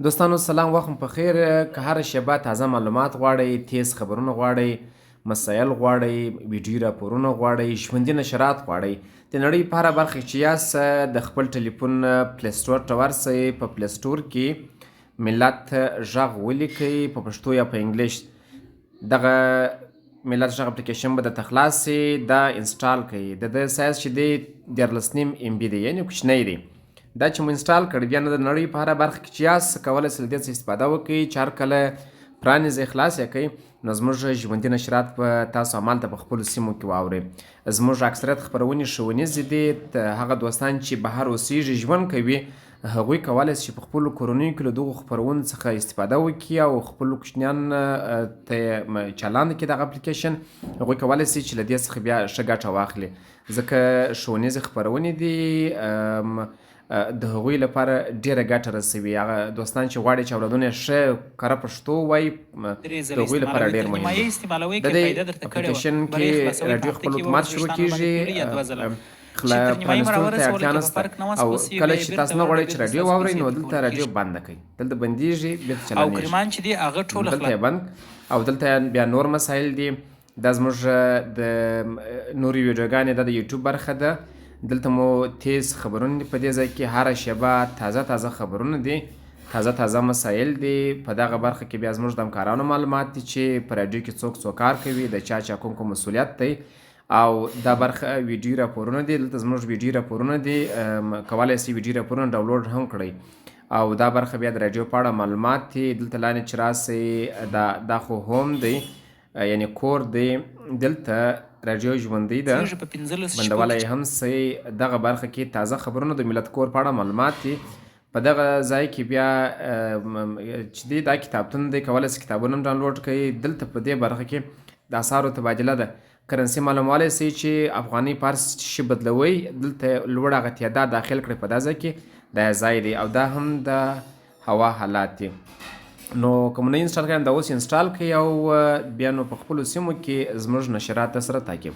دوستانو سلام، وخت مو پخیر. که هره شیبه تازه معلومات غواړئ، تیز خبرونه غواړئ، مسایل غواړئ، ویډیو راپورونه غواړئ، ژوندي نشرات غواړئ، د نړۍ په هره برخه کې چې یاست د خپل ټلیفون پلی سټور ته ورسئ. په پلی سټور کې ملت غږ ولیکئ په پښتو یا په انګلیش. دغه ملت غږ اپلیکیشن به درته خلاص سي، دا انسټال کړئ. د ده سایز چې دی 13.5 MB دی، یعنې کوچنی دی. دا چې مو انسټال کړ بیا نو د نړۍ په هره برخه کې چې یاست کولی سئ له دې څخه استفاده وکړئ، چې هر کله پرانیزئ خلاص یې کړئ نو زموږ ژوندي نشرات به تاسو همالته په خپلو سیمو کې واورئ. زموږ اکثریت خپرونې ښوونیزې دي. هغه دوستان چې بهر اوسیږي ژوند کوي هغوی کولی شي په خپلو کورنیو کې له دغو خپرونو څخه استفاده وکړي او خپلو کوچنیان ته یې چالان کړي دغه اپلیکیشن. هغوی کولی شي چې له دې څخه بیا ښه ګټه واخلي، ځکه ښوونیزې خپرونې دي د هغوی لپاره ډیره ګټه رسوي. هغه دوستان چې غواړي چې اولادونه یې ښه کره پښتو وایي د هغوی لپاره ډیر مهم دی. د دې اپلیکیشن کې راډیو خپل اتومات شروع کیږي، پرانستلو ته اړتیا نشته. او کله چې تاسو نه غواړئ چې راډیو واورئ نو دلته راډیو بنده کړئ، دلته بندیږي بیرته چالانیږي، دلته یې بند. او دلته بیا نور مسایل دي. دا زموږ د نورې ویډیوګانې دا د یوټیوب برخه ده. دلته مو تیز خبرونه دي، په دې ځای کې هره شیبه تازه خبرونه دي، تازه مسایل دي. په دغه برخه کې بیا زموږ د همکارانو معلومات دي چې په راډیو کې څوک کار کوي، د چا کوم مسؤلیت دی. او دا برخه ویډیو راپورونه دي، دلته زموږ ویډیو راپورونه دي، کولی شئ ویډیو راپورونه ډاونلوډ هم کړئ. او دا برخه بیا د راډیو په اړه معلومات دي. دلته لاندې چې راسئ دا خو هوم دی، یعنی کور دی. دلته راډیو ژوندۍ ده، بندولی هم سئ. دغه برخه کې تازه خبرونه د ملت کور په اړه معلومات دي. په دغه ځای کې بیا چې دی دا کتابتون دی، کولی شئ کتابونه هم ډاونلوډ کړئ. دلته په دې برخه کې د اسعارو تبادله ده، کرنسي معلومولی شئ چې افغانۍ په هر شي بدلوئ. دلته لوړ هغه تعداد داخل کړئ په دا ځای کې، دا ځای دی. او دا هم د هوا حالات دي. نو کوم نه انسټال کړئ دا اوس انسټال کړئ او بیا نو په خپلو سیمو کې زموږ نشرات سره تعقیب